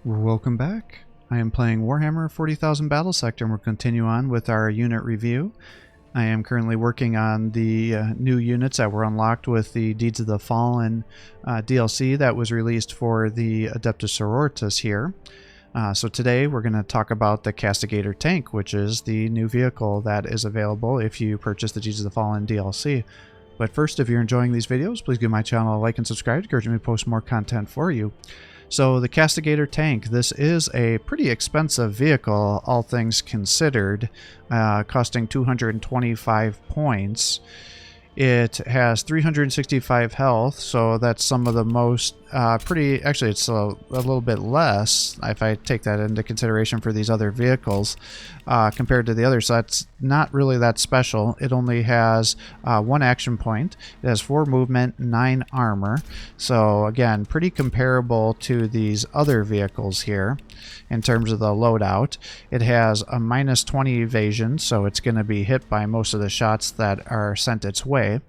Welcome back. I am playing Warhammer 40,000 Battlesector and we'll continue on with our unit review. I am currently working on the new units that were unlocked with the Deeds of the Fallen DLC that was released for the Adepta Sororitas here. So today we're going to talk about the Castigator tank, which is the new vehicle that is available if you purchase the Deeds of the Fallen DLC. But first, if you're enjoying these videos, please give my channel a like and subscribe to encourage me to post more content for you. So the Castigator tank, this is a pretty expensive vehicle, all things considered, costing 225 points. It has 365 health, so that's some of the most actually it's a little bit less if I take that into consideration for these other vehicles compared to the others. So that's not really that special. It only has 1 action point. It has 4 movement, 9 armor. So again, pretty comparable to these other vehicles here in terms of the loadout. It has a minus 20 evasion, so it's going to be hit by most of the shots that are sent its way.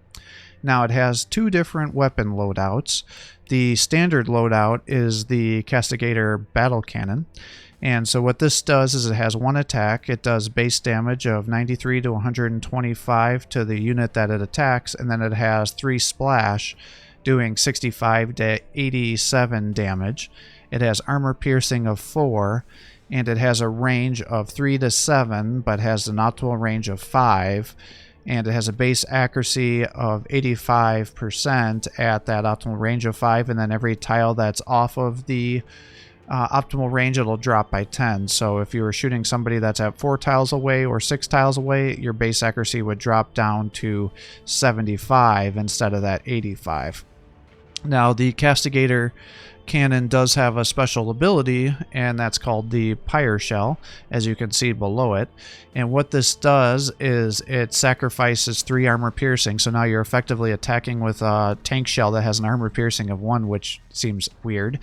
Now it has 2 different weapon loadouts. The standard loadout is the Castigator battle cannon. And so what this does is it has 1 attack. It does base damage of 93 to 125 to the unit that it attacks, and then it has 3 splash doing 65 to 87 damage. It has armor piercing of 4, and it has a range of 3 to 7, but has an optimal range of 5. And it has a base accuracy of 85% at that optimal range of 5, and then every tile that's off of the optimal range, it'll drop by 10. So if you were shooting somebody that's at 4 tiles away or 6 tiles away, your base accuracy would drop down to 75 instead of that 85. Now the Castigator cannon does have a special ability, and that's called the Pyreshell, as you can see below it. And what this does is it sacrifices 3 armor piercing, so now you're effectively attacking with a tank shell that has an armor piercing of 1, which seems weird.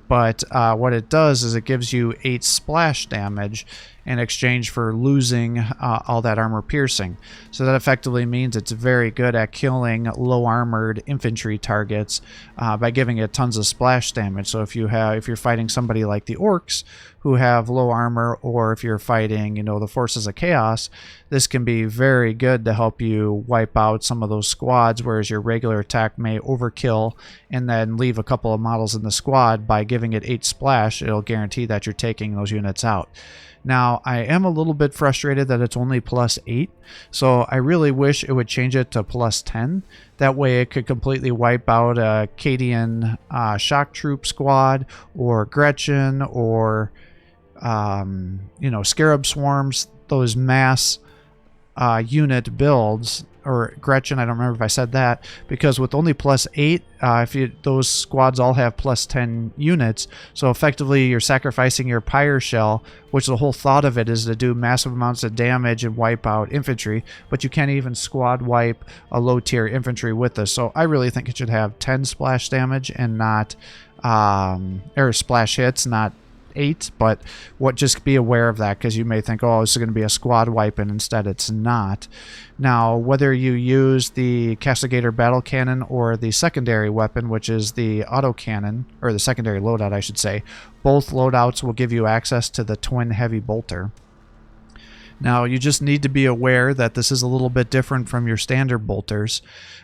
But what it does is it gives you 8 splash damage in exchange for losing all that armor piercing. So that effectively means it's very good at killing low armored infantry targets by giving it tons of splash damage. So if you're fighting somebody like the orcs who have low armor, or if you're fighting, the forces of chaos, this can be very good to help you wipe out some of those squads, whereas your regular attack may overkill and then leave a couple of models in the squad. By giving it 8 splash, it'll guarantee that you're taking those units out. Now, I am a little bit frustrated that it's only plus 8, so I really wish it would change it to plus 10. That way it could completely wipe out a Cadian shock troop squad, or Gretchen, or Scarab swarms, those mass unit builds, or Gretchen, I don't remember if I said that, because with only plus 8, those squads all have plus 10 units, so effectively you're sacrificing your Pyreshell, which the whole thought of it is to do massive amounts of damage and wipe out infantry, but you can't even squad wipe a low tier infantry with this. So I really think it should have 10 splash damage and not, or splash hits, not 8, but just be aware of that, because you may think, oh, this is going to be a squad wipe, and instead it's not. Now, whether you use the Castigator battle cannon or the secondary weapon, which is the autocannon, or the secondary loadout I should say, both loadouts will give you access to the twin heavy bolter. Now, you just need to be aware that this is a little bit different from your standard bolters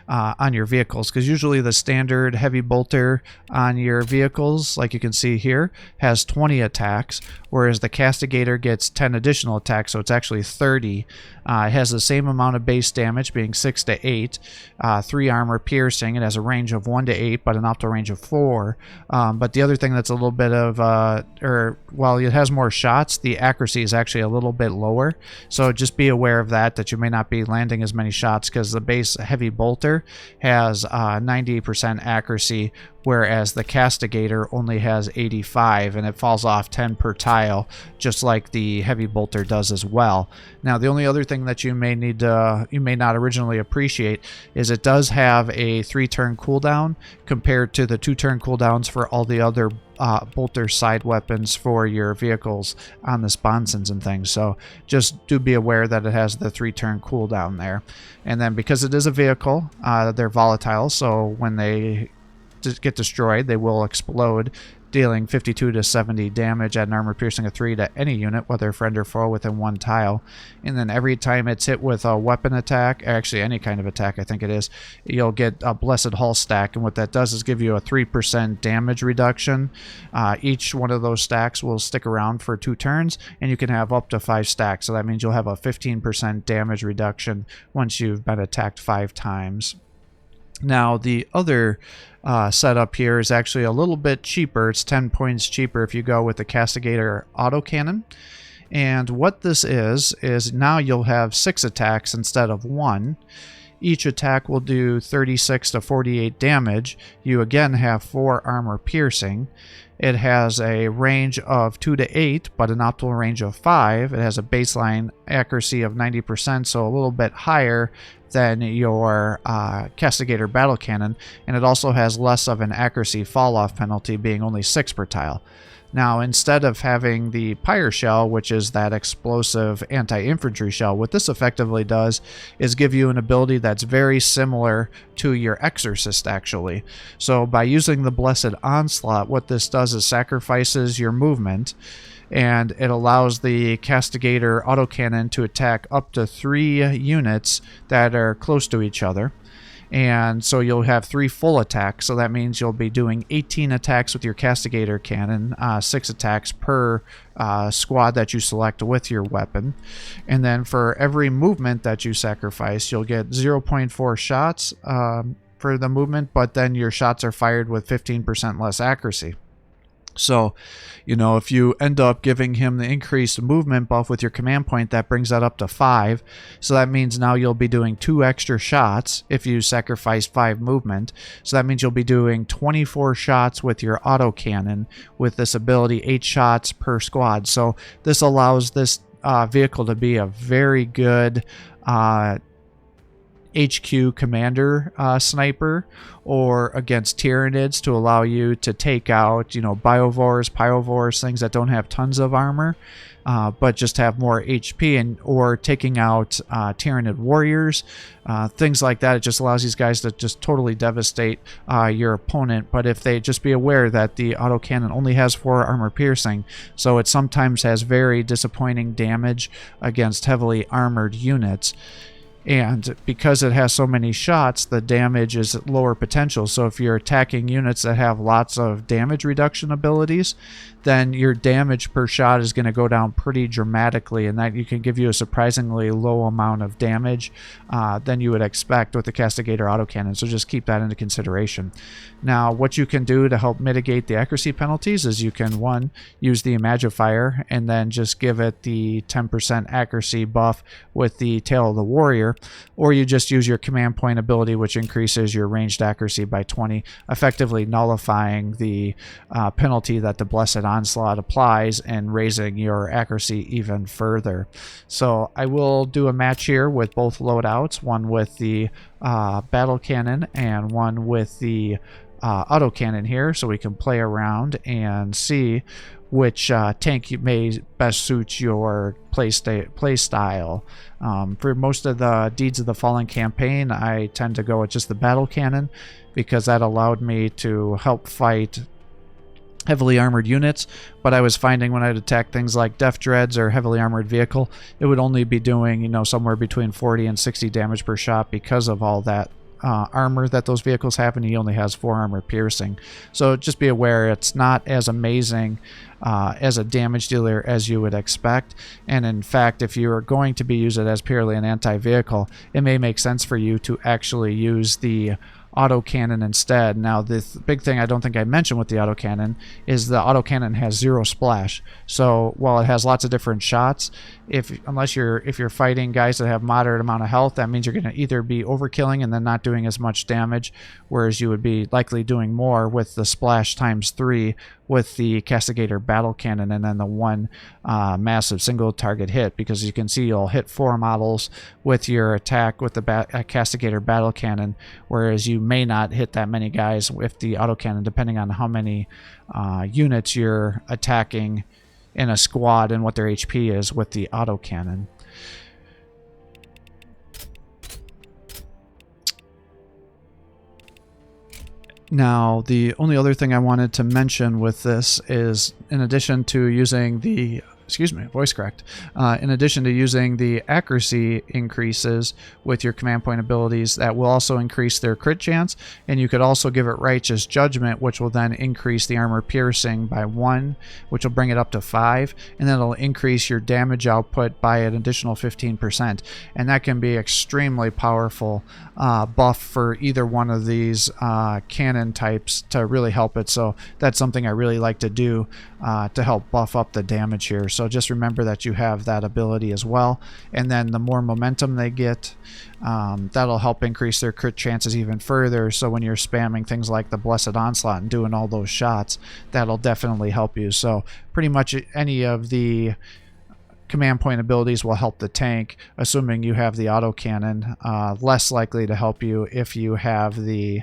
on your vehicles, because usually the standard heavy bolter on your vehicles, like you can see here, has 20 attacks, whereas the Castigator gets 10 additional attacks, so it's actually 30. It has the same amount of base damage, being 6 to 8, 3 armor piercing. It has a range of 1 to 8, but an optimal range of 4. But the other thing that's a little bit of, while it has more shots, the accuracy is actually a little bit lower. So just be aware of that you may not be landing as many shots, because the base heavy bolter has 90% accuracy, whereas the Castigator only has 85, and it falls off 10 per tile, just like the heavy bolter does as well. Now, the only other thing that you may not originally appreciate is it does have a 3-turn cooldown compared to the 2-turn cooldowns for all the other bolter side weapons for your vehicles on the sponsons and things. So just do be aware that it has the 3-turn cooldown there. And then because it is a vehicle, they're volatile, so when they get destroyed, they will explode dealing 52 to 70 damage at an armor piercing of 3 to any unit, whether friend or foe, within 1 tile. And then every time it's hit with a weapon attack, actually any kind of attack I think it is, you'll get a Blessed Hull stack, and what that does is give you a 3% damage reduction. Each one of those stacks will stick around for 2 turns, and you can have up to 5 stacks, so that means you'll have a 15% damage reduction once you've been attacked 5 times. Now, the other setup here is actually a little bit cheaper. It's 10 points cheaper if you go with the Castigator autocannon. And what this is now you'll have 6 attacks instead of 1. Each attack will do 36 to 48 damage. You again have 4 armor piercing. It has a range of 2 to 8, but an optimal range of 5. It has a baseline accuracy of 90%, so a little bit higher than your Castigator battle cannon, and it also has less of an accuracy fall-off penalty, being only 6 per tile. Now, instead of having the Pyreshell, which is that explosive anti-infantry shell, what this effectively does is give you an ability that's very similar to your Exorcist, actually. So by using the Blessed Onslaught, what this does is sacrifices your movement, and it allows the Castigator autocannon to attack up to 3 units that are close to each other. And so you'll have 3 full attacks, so that means you'll be doing 18 attacks with your Castigator cannon, 6 attacks per squad that you select with your weapon. And then for every movement that you sacrifice, you'll get 0.4 shots for the movement, but then your shots are fired with 15% less accuracy. So, you know, if you end up giving him the increased movement buff with your command point, that brings that up to 5. So that means now you'll be doing 2 extra shots if you sacrifice 5 movement. So that means you'll be doing 24 shots with your autocannon with this ability, 8 shots per squad. So this allows this vehicle to be a very good HQ commander sniper, or against Tyranids to allow you to take out, you know, Biovores, Pyrovores, things that don't have tons of armor, but just have more HP, and or taking out Tyranid warriors, things like that. It just allows these guys to just totally devastate your opponent. But if they just be aware that the autocannon only has 4 armor piercing, so it sometimes has very disappointing damage against heavily armored units. And because it has so many shots, the damage is at lower potential. So if you're attacking units that have lots of damage reduction abilities, then your damage per shot is going to go down pretty dramatically, and that you can give you a surprisingly low amount of damage than you would expect with the Castigator autocannon. So just keep that into consideration. Now, what you can do to help mitigate the accuracy penalties is you can, 1, use the Imagifier, and then just give it the 10% accuracy buff with the Tail of the Warrior, or you just use your command point ability, which increases your ranged accuracy by 20, effectively nullifying the penalty that the Blessed Onslaught applies and raising your accuracy even further. So I will do a match here with both loadouts, one with the battle cannon and one with the autocannon here, so we can play around and see which tank may best suit your play style. For most of the Deeds of the Fallen campaign, I tend to go with just the battle cannon, because that allowed me to help fight heavily armored units. But I was finding when I'd attack things like Death Dreads or heavily armored vehicle, it would only be doing, you know, somewhere between 40 and 60 damage per shot because of all that armor that those vehicles have, and he only has 4 armor piercing. So just be aware, it's not as amazing as a damage dealer as you would expect. And in fact, if you are going to be using it as purely an anti-vehicle, it may make sense for you to actually use the autocannon instead. Now, the big thing I don't think I mentioned with the autocannon is the autocannon has 0 splash. So while it has lots of different shots, if you're fighting guys that have moderate amount of health, that means you're going to either be overkilling and then not doing as much damage, whereas you would be likely doing more with the splash times 3 with the Castigator battle cannon, and then the 1 massive single target hit, because you can see you'll hit 4 models with your attack with the Castigator battle cannon, whereas you may not hit that many guys with the autocannon, depending on how many units you're attacking in a squad and what their HP is with the autocannon. Now, the only other thing I wanted to mention with this is, in addition to using the, excuse me, voice cracked, in addition to using the accuracy increases with your command point abilities, that will also increase their crit chance, and you could also give it righteous judgment, which will then increase the armor piercing by 1, which will bring it up to 5, and then it'll increase your damage output by an additional 15%, and that can be extremely powerful buff for either one of these cannon types to really help it. So that's something I really like to do to help buff up the damage here. So just remember that you have that ability as well, and then the more momentum they get, that'll help increase their crit chances even further. So when you're spamming things like the Blessed Onslaught and doing all those shots, that'll definitely help you. So pretty much any of the command point abilities will help the tank, assuming you have the autocannon. Less likely to help you if you have the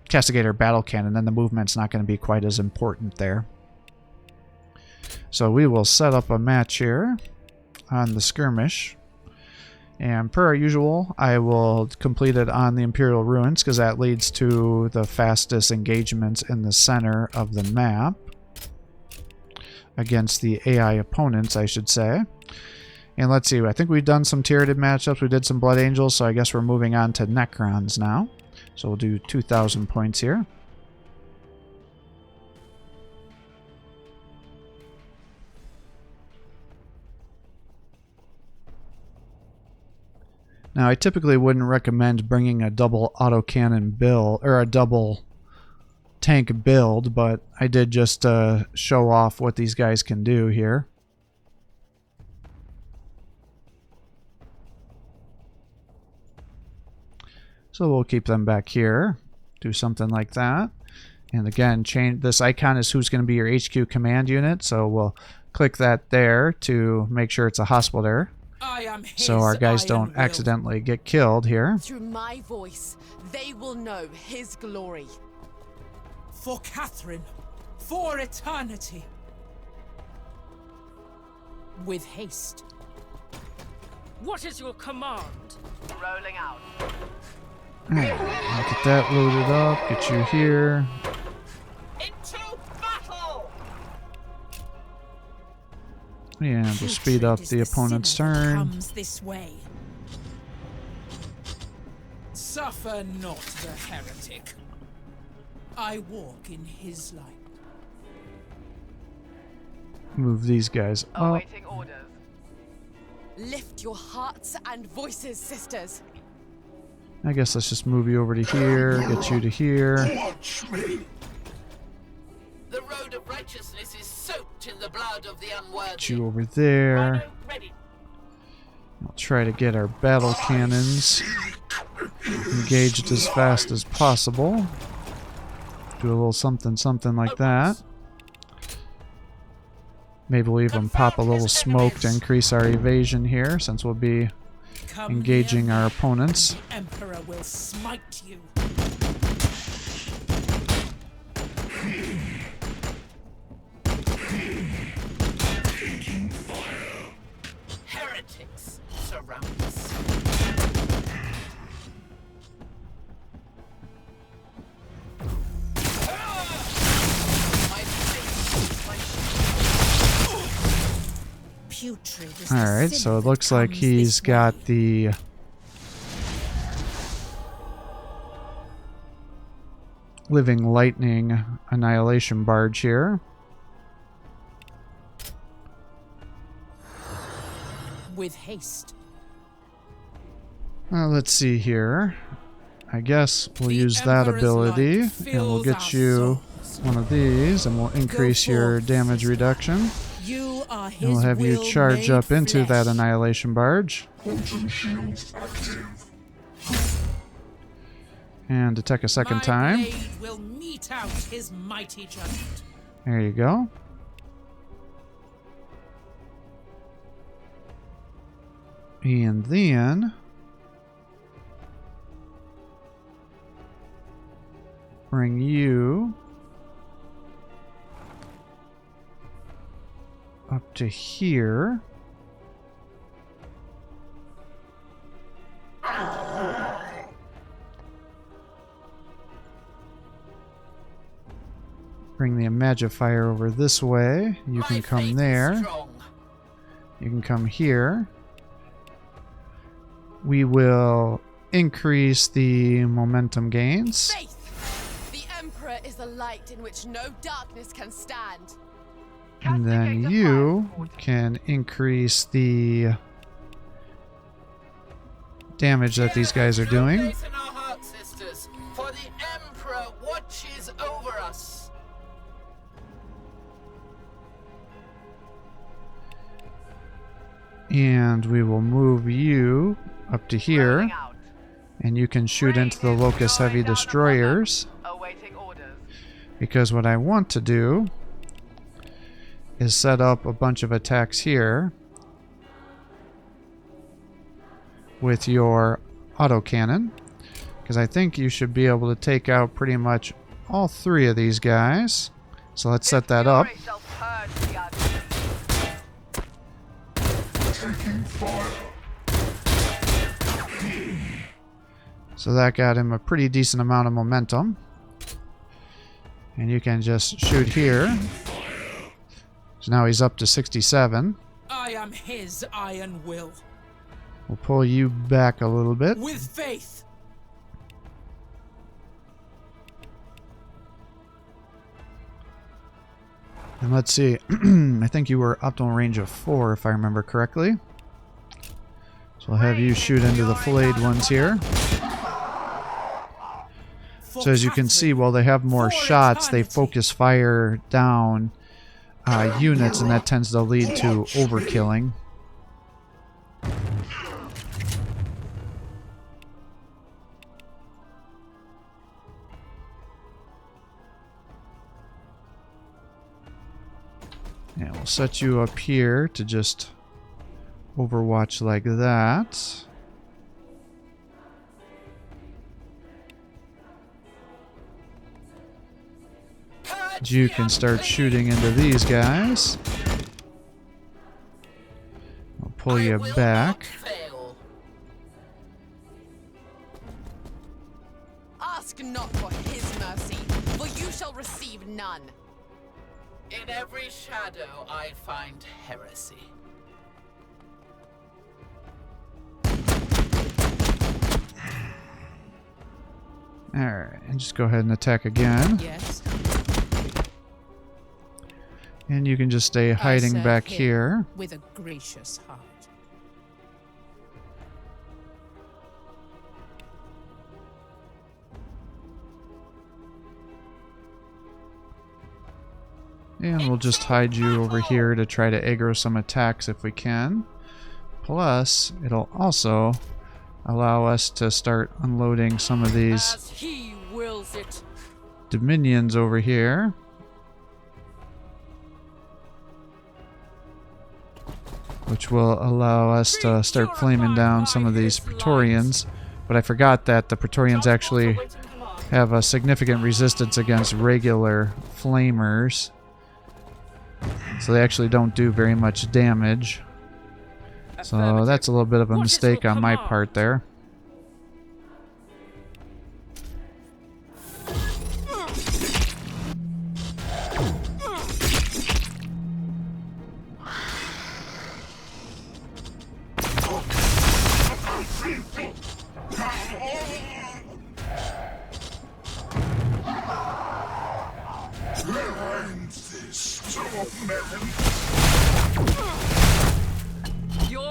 Castigator battle cannon, then the movement's not going to be quite as important there. So we will set up a match here on the skirmish, and per our usual, I will complete it on the Imperial Ruins because that leads to the fastest engagements in the center of the map against the AI opponents, I should say. And let's see, I think we've done some tiered matchups. We did some Blood Angels, so I guess we're moving on to Necrons now. So we'll do 2,000 points here. Now, I typically wouldn't recommend bringing a double autocannon build, or a double tank build, but I did just show off what these guys can do here. So we'll keep them back here, do something like that. And again, change this icon is who's going to be your HQ command unit, so we'll click that there to make sure it's a hospital, so our guys don't accidentally get killed here. Through my voice, they will know his glory. For Catherine, for eternity. With haste. What is your command? Rolling out. Alright, I'll get that loaded up, get you here. Into battle! And we'll speed up the opponent's turn. Comes this way. Suffer not the heretic. I walk in his light. Move these guys up. Awaiting orders. Lift your hearts and voices, sisters. I guess let's just move you over to here, get you to here. Watch me. The road of righteousness is soaked in the blood of the unworthy. Get you over there. I'll try to get our battle cannons engaged as fast as possible. Do a little something like that. Maybe we'll even pop a little smoke to increase our evasion here, since we'll be engaging our opponents. The Emperor will smite you. Heretics surround us. Alright, so it looks like he's got the Living Lightning Annihilation Barge here. With haste. Let's see here. I guess we'll use that ability, and we'll get you one of these, and we'll increase your damage reduction. And we'll have you charge up into that Annihilation Barge. And attack a second time. Will mete out his mighty judgment. There you go. And then bring you up to here. bring the Imagifier over this way. You My can come faith is there. strong. You can come here. We will increase the momentum gains. Faith! The Emperor is a light in which no darkness can stand. And then you can increase the damage that these guys are doing. Place in our hearts, sisters, for the Emperor watches over us. And we will move you up to here. And you can shoot into the Locust Heavy Destroyers. Awaiting orders. Because what I want to do is set up a bunch of attacks here with your autocannon. Because I think you should be able to take out pretty much all three of these guys. So let's set that up. Fury shall purge the earth. So that got him a pretty decent amount of momentum. And you can just shoot here. So now he's up to 67. I am his iron will. We'll pull you back a little bit. With faith. And let's see. I think you were optimal range of 4 if I remember correctly. So I'll have you shoot into the filleted ones here. So as you can see, while they have more shots, they focus fire down units, and that tends to lead to overkilling. And we'll set you up here to just overwatch like that. You can start shooting into these guys. I'll pull you back. Fail. Ask not for his mercy, for you shall receive none. In every shadow I find heresy. Alright, and just go ahead and attack again. Yes. And you can just stay hiding serve back him here. With a gracious heart. And we'll just hide you over here to try to aggro some attacks if we can. Plus, it'll also allow us to start unloading some of these As he wills it. dominions over here. Which will allow us to start flaming down some of these Praetorians. But I forgot that the Praetorians actually have a significant resistance against regular flamers. So they actually don't do very much damage. So that's a little bit of a mistake on my part there.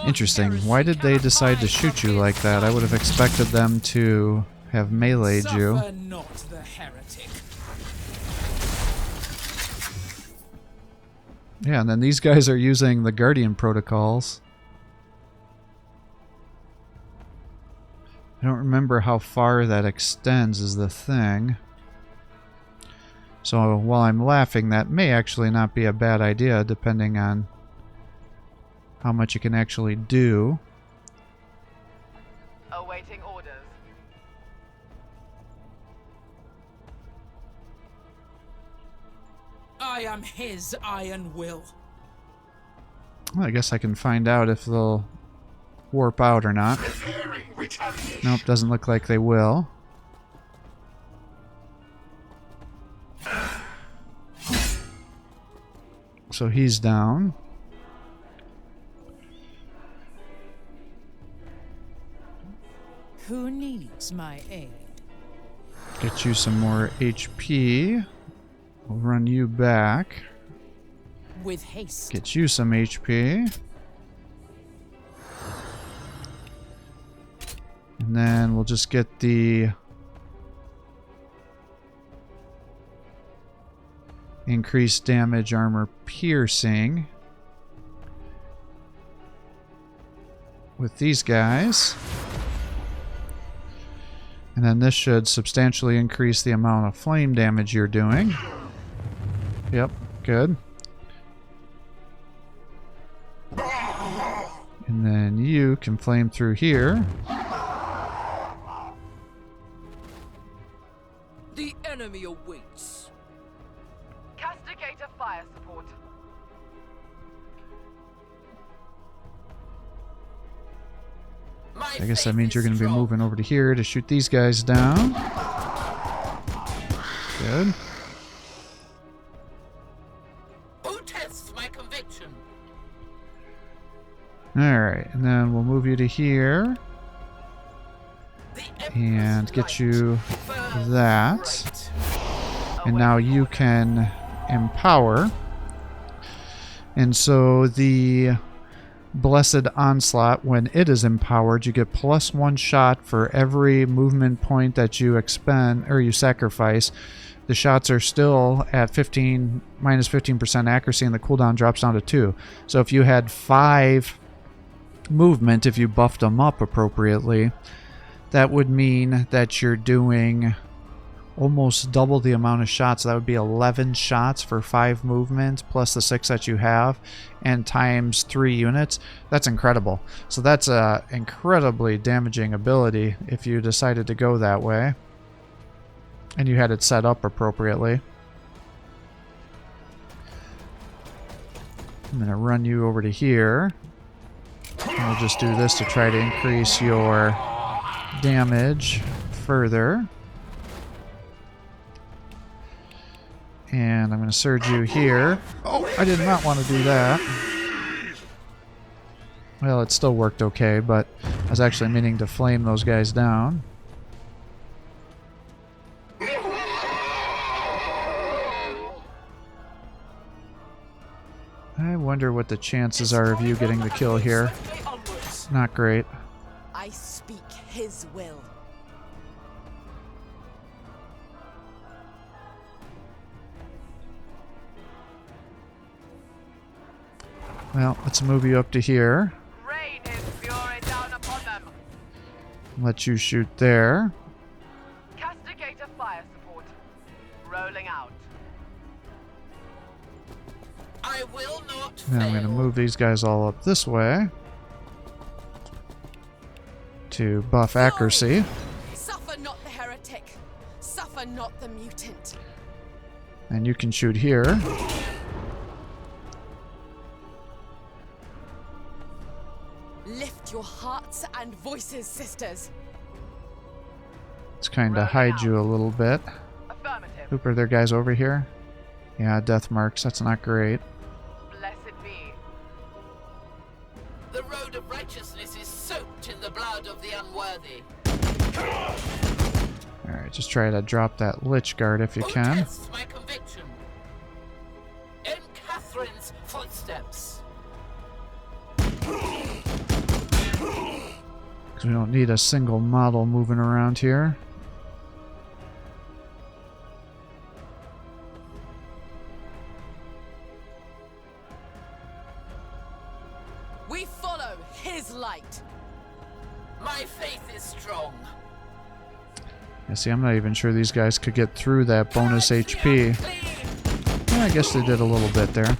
Interesting. Why did they decide to shoot you like that? I would have expected them to have meleeed you. Suffer not the heretic. Yeah, and then these guys are using the Guardian protocols. I don't remember how far that extends is the thing. So while I'm laughing, that may actually not be a bad idea depending on how much you can actually do. Awaiting orders. I am his iron will. Well, I guess I can find out if they'll warp out or not. Nope, doesn't look like they will. So he's down. Who needs my aid? Get you some more HP. We'll run you back. With haste. Get you some HP. And then we'll just get the increased damage armor piercing with these guys. And then this should substantially increase the amount of flame damage you're doing. Yep, good. And then you can flame through here. The enemy awaits. Castigator fire support. My I guess that faith means you're is going to be strong. moving over to here to shoot these guys down. Good. Who tests my conviction? Alright, and then we'll move you to here The and Emperor's get light you burns that. bright. And now you can empower. And so the Blessed Onslaught, when it is empowered, you get +1 shot for every movement point that you expend or you sacrifice. The shots are still at minus 15% accuracy, and the cooldown drops down to 2. So if you had 5 movement, if you buffed them up appropriately, that would mean that you're doing almost double the amount of shots. That would be 11 shots for 5 movements plus the 6 that you have, and times 3 units. That's incredible. So that's a incredibly damaging ability if you decided to go that way and you had it set up appropriately. I'm going to run you over to here. And we'll just do this to try to increase your damage further. And I'm going to surge you here. Oh, I did not want to do that. Well, it still worked okay, but I was actually meaning to flame those guys down. I wonder what the chances are of you getting the kill here. Not great. I speak his will. Well, let's move you up to here. Rain his fury down upon them. Let you shoot there. Castigator fire support. Rolling out. I will not Now I'm going to fail. move these guys all up this way to buff accuracy. Suffer not the heretic. Suffer not the mutant. And you can shoot here. Lift your hearts and voices, sisters. Let's kind of hide you a little bit. Affirmative. Oop, are there guys over here? Yeah, death marks. That's not great. Blessed be. The road of righteousness is soaked in the blood of the unworthy. Alright, just try to drop that Lich Guard if you Who can. tests my conviction? In Catherine's footsteps. Because we don't need a single model moving around here. We follow his light. My faith is strong. Yeah, see, I'm not even sure these guys could get through that bonus HP. Yeah, I guess they did a little bit there.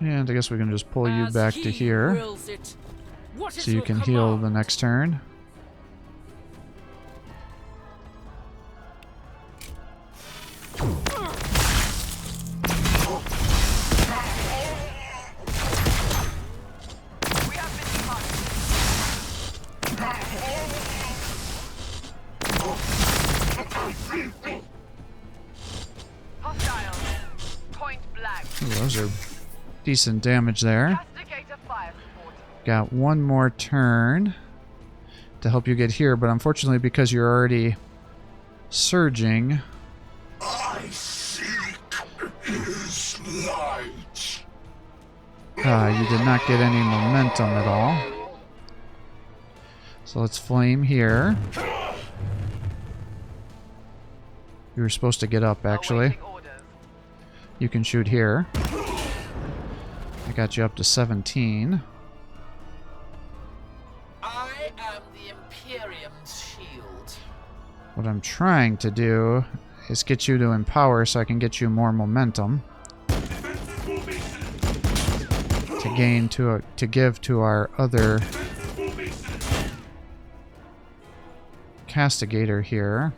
And I guess we can just pull you As back he to here wills it. What is so you your can heal the command? next turn. We have been spotted. Hostiles. Point blank. Ooh, those are decent damage there. Castigator fire support. Got one more turn to help you get here, but unfortunately because you're already surging... I seek his light. You did not get any momentum at all. So let's flame here. You were supposed to get up, actually. Awaiting orders. You can shoot here. I got you up to 17. I am the Imperium's shield. What I'm trying to do is get you to empower so I can get you more momentum. To gain to give to our other Castigator here.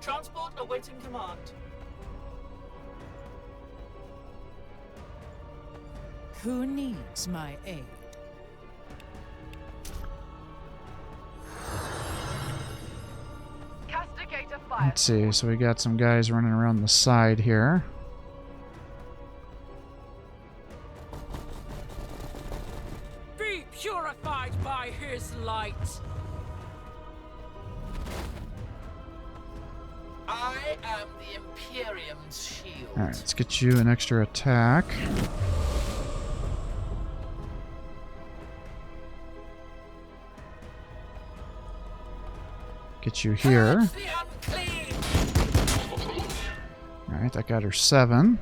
Transport awaiting command. Who needs my aid? Castigator fire. Let's see, so we got some guys running around the side here. Be purified by his light. I am the Imperium's shield. Alright, let's get you an extra attack. Get you here. Purge the unclean. Alright, that got her 7.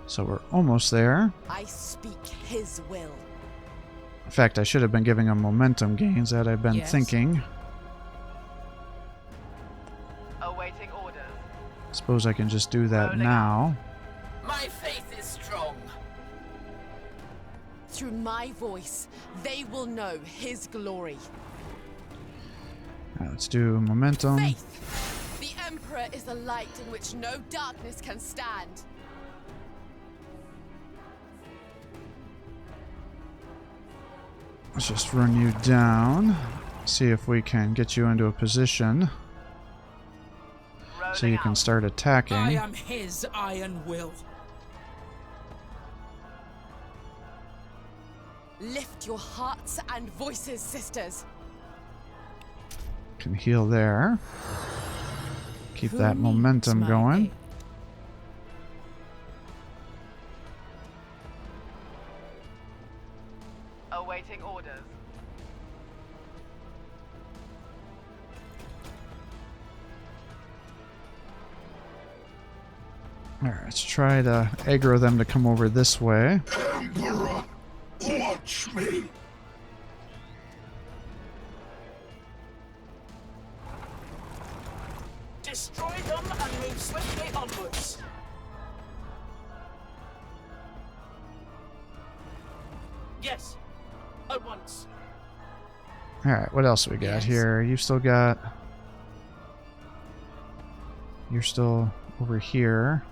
So we're almost there. I speak his will. In fact, I should have been giving them momentum gains that I've been Yes. thinking. Awaiting orders. Suppose I can just do that Rolling now. My faith is strong. Through my voice, they will know his glory. Alright, let's do momentum. Faith! The Emperor is a light in which no darkness can stand. Let's just run you down. See if we can get you into a position so you can start I attacking. am his iron will. Lift your hearts and voices, sisters. Can heal there. Keep Who that needs momentum my going. aid? Awaiting orders. Alright, let's try to aggro them to come over this way. Emperor, watch me. Destroy them and move swiftly onwards. Yes, at once. Alright, what else we got Yes. here? You've still got... You're still over here.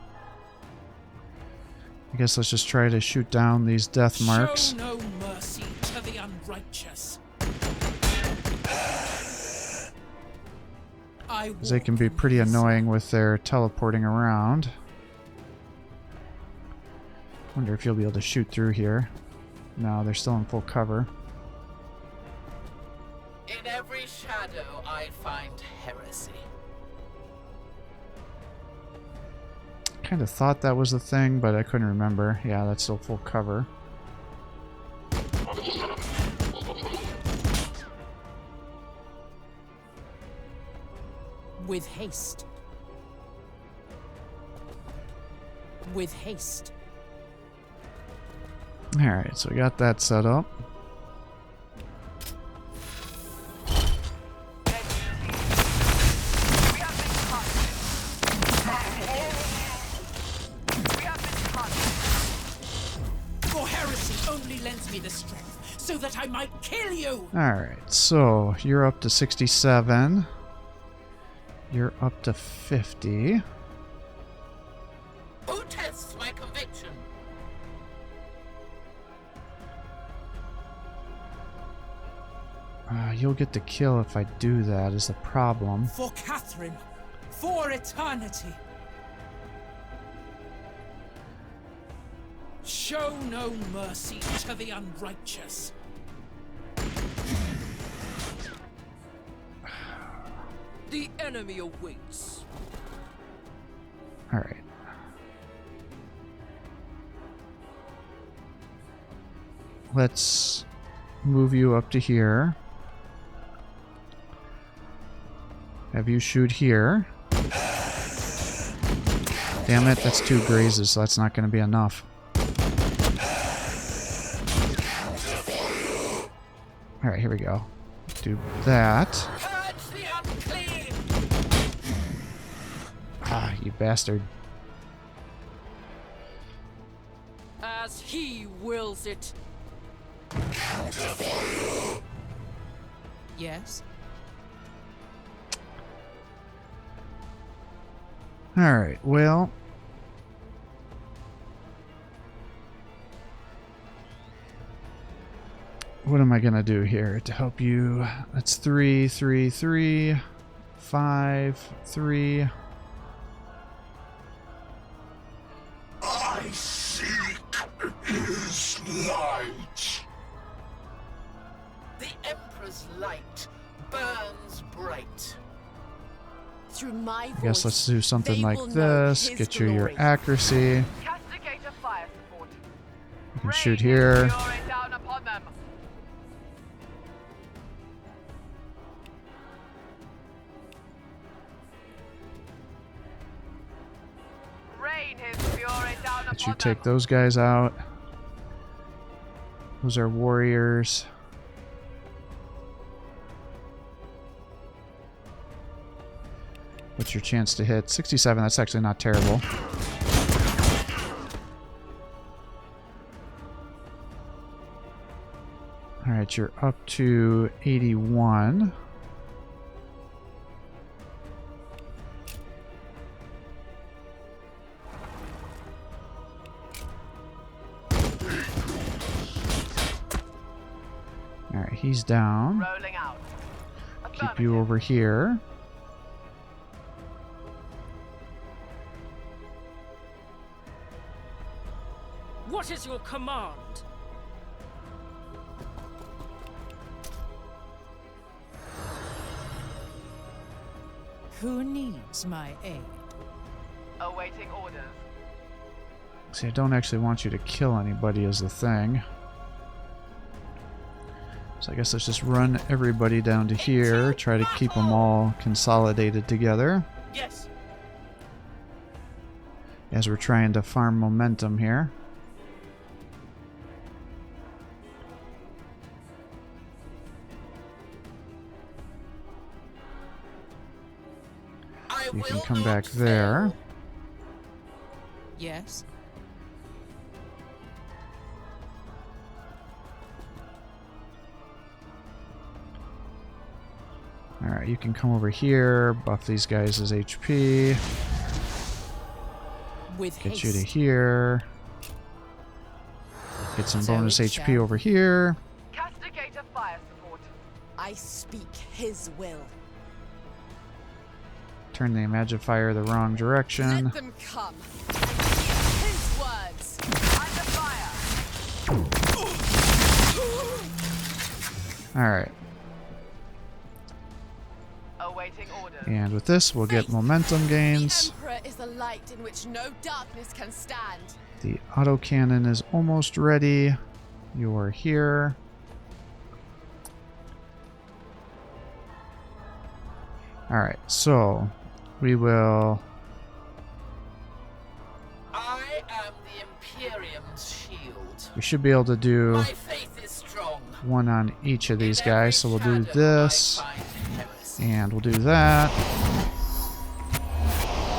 I guess let's just try to shoot down these death marks. Show no mercy to the unrighteous. Because they can be pretty annoying with their teleporting around. Wonder if you'll be able to shoot through here. No, they're still in full cover. In every shadow I find heresy. Kind of thought that was the thing, but I couldn't remember. Yeah, that's still full cover. With haste. With haste. Alright, so we got that set up. We have been targeted. We have been targeted. Your heresy only lends me the strength so that that I might kill you! Alright, so you're up to 67. You're up to 50. Who tests my conviction? You'll get the kill if I do that, is the problem. For Catherine, for eternity. Show no mercy to the unrighteous. The enemy awaits. Alright. Let's move you up to here. Have you shoot here. Damn it, that's 2 grazes, so that's not going to be enough. Alright, here we go. Do that. Purge the unclean! Ah, you bastard. As he wills it. Yes? Alright, well... what am I gonna do here to help you? That's 3, 3, 3, 5, 3. I seek his light. The Emperor's light burns bright. Through my voice, I guess let's do something they like will know this. his Get you your glory. accuracy. Castigator fire support. You can Rain shoot his here. fury down upon them. Rain his fury down Let upon you take them. those guys out. Those are warriors. What's your chance to hit? 67, that's actually not terrible. Alright, you're up to 81. Alright, he's down. Rolling out. Keep you over here. What is your command? Who needs my aid? Awaiting orders. See, I don't actually want you to kill anybody is the thing. So I guess let's just run everybody down to here. Try to keep them all consolidated together. Yes. As we're trying to farm momentum here. You can come back there. Yes? Alright, you can come over here, buff these guys' HP, With get you to haste. here, get some So bonus it HP shall over here. Castigator fire support. I speak his will. Turn the Imagifier the wrong direction. Let them come. His words. Under fire. Alright, Awaiting orders. and with this we'll get momentum gains. The Emperor is a light in which no darkness can stand. The autocannon is almost ready. You are here. Alright, so we will... I am the Imperium's shield. we should be able to do My faith is strong. one on each of these In guys. So every we'll do shadow this, I find heresy. and we'll do that.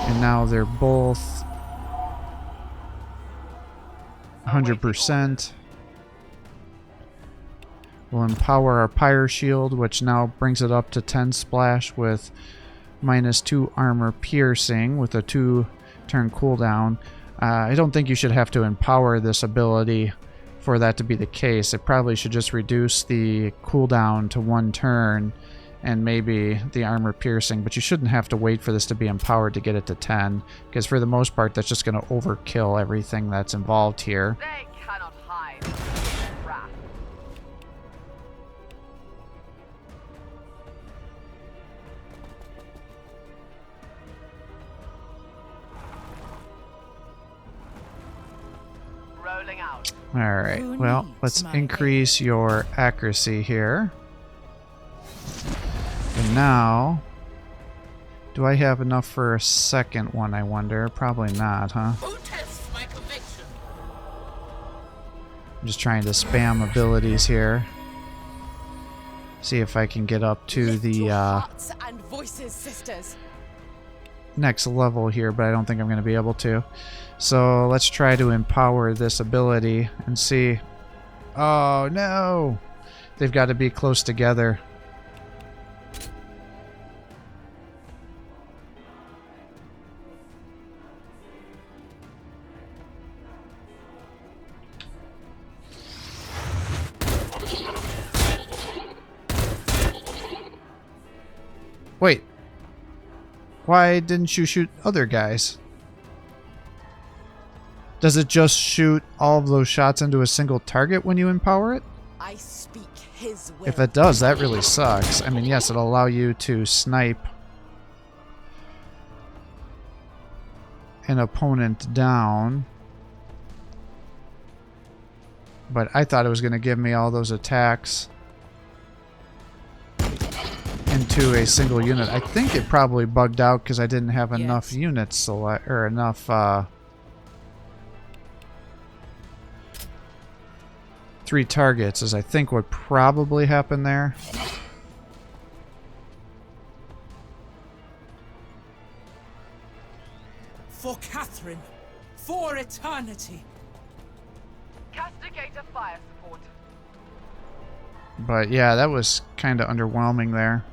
And now they're both 100%. We'll empower our Pyreshell, which now brings it up to 10 splash with -2 armor piercing with a 2-turn cooldown. I don't think you should have to empower this ability for that to be the case. It probably should just reduce the cooldown to 1 turn and maybe the armor piercing, but you shouldn't have to wait for this to be empowered to get it to 10, because for the most part that's just going to overkill everything that's involved here. They cannot hide. Wrath. Rolling out. Alright, Who well, needs let's my increase your accuracy here. And now, do I have enough for a second one, I wonder? Probably not, huh? Who tests my conviction? I'm just trying to spam abilities here. See if I can get up to Lift your the hearts and voices, sisters. next level here, but I don't think I'm going to be able to. So let's try to empower this ability and see. Oh no! They've got to be close together. Wait. Why didn't you shoot other guys? Does it just shoot all of those shots into a single target when you empower it? I speak his will. If it does, that really sucks. I mean, yes, it'll allow you to snipe an opponent down. But I thought it was going to give me all those attacks into a single unit. I think it probably bugged out because I didn't have enough units select or enough 3 targets is I think what probably happened there. For Catherine. For eternity. Castigator fire support. But yeah, that was kind of underwhelming there.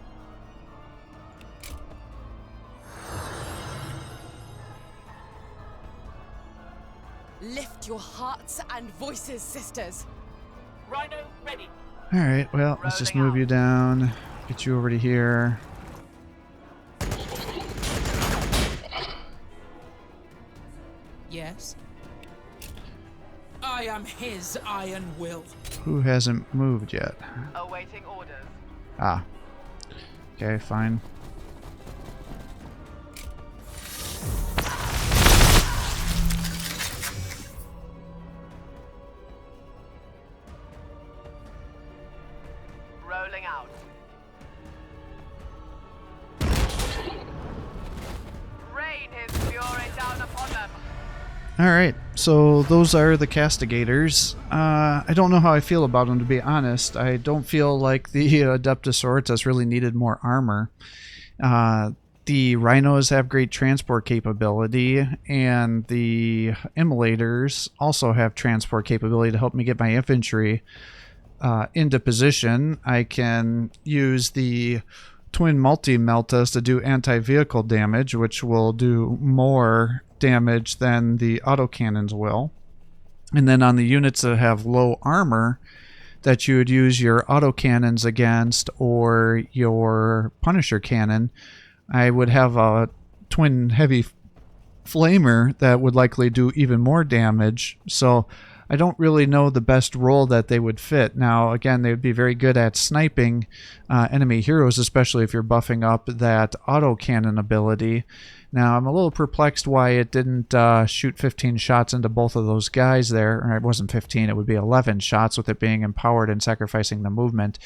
Lift your hearts and voices, sisters. Rhino ready. Alright, well, let's just move you down. Get you over to here. Yes. I am his iron will. Who hasn't moved yet? Awaiting orders. Ah. Okay, fine. Rolling out. Rain his fury down upon them. Alright, so those are the Castigators. I don't know how I feel about them, to be honest. I don't feel like the Adepta Sororitas really needed more armor. The Rhinos have great transport capability, and the Immolators also have transport capability to help me get my infantry into position. I can use the twin multi-meltas to do anti-vehicle damage, which will do more damage than the autocannons will. And then on the units that have low armor that you would use your autocannons against or your Punisher cannon, I would have a twin heavy flamer that would likely do even more damage. So I don't really know the best role that they would fit. Now, again, they would be very good at sniping enemy heroes, especially if you're buffing up that autocannon ability. Now, I'm a little perplexed why it didn't shoot 15 shots into both of those guys there. Or it wasn't 15, it would be 11 shots with it being empowered and sacrificing the movement.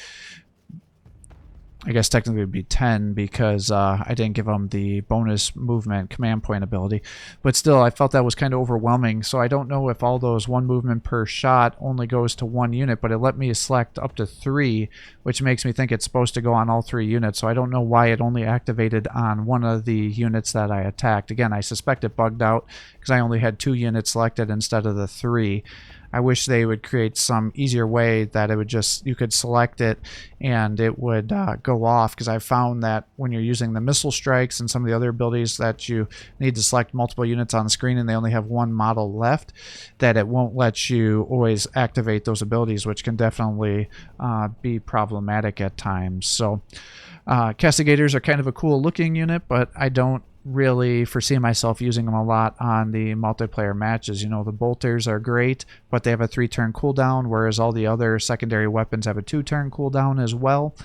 I guess technically it would be 10 because I didn't give them the bonus movement command point ability. But still, I felt that was kind of overwhelming. So I don't know if all those 1 movement per shot only goes to 1 unit, but it let me select up to 3, which makes me think it's supposed to go on all 3 units. So I don't know why it only activated on one of the units that I attacked. Again, I suspect it bugged out because I only had 2 units selected instead of the 3. I wish they would create some easier way that it would just, you could select it and it would go off, because I found that when you're using the missile strikes and some of the other abilities that you need to select multiple units on the screen and they only have one model left, that it won't let you always activate those abilities, which can definitely be problematic at times. So Castigators are kind of a cool looking unit, but I don't really foresee myself using them a lot on the multiplayer matches. You know, the bolters are great, but they have a 3-turn cooldown, whereas all the other secondary weapons have a 2-turn cooldown as well.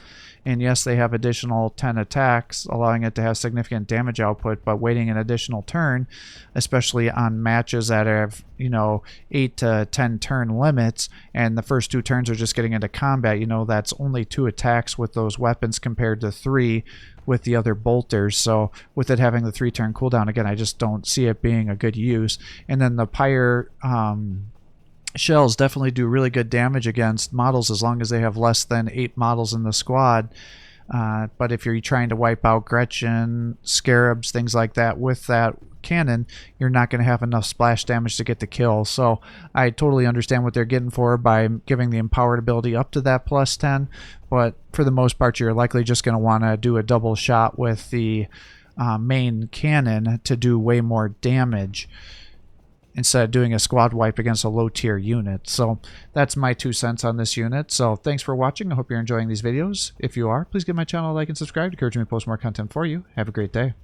And yes, they have additional 10 attacks, allowing it to have significant damage output, but waiting an additional turn, especially on matches that have, you know, 8 to 10 turn limits, and the first 2 turns are just getting into combat, you know, that's only 2 attacks with those weapons compared to 3 with the other bolters. So with it having the 3-turn cooldown, again, I just don't see it being a good use. And then the Shells definitely do really good damage against models as long as they have less than 8 models in the squad. But if you're trying to wipe out Gretchen, Scarabs, things like that with that cannon, you're not going to have enough splash damage to get the kill. So I totally understand what they're getting for by giving the empowered ability up to that plus 10, but for the most part you're likely just going to want to do a double shot with the main cannon to do way more damage instead of doing a squad wipe against a low tier unit. So that's my 2 cents on this unit. So thanks for watching. I hope you're enjoying these videos. If you are, please give my channel a like and subscribe to encourage me to post more content for you. Have a great day.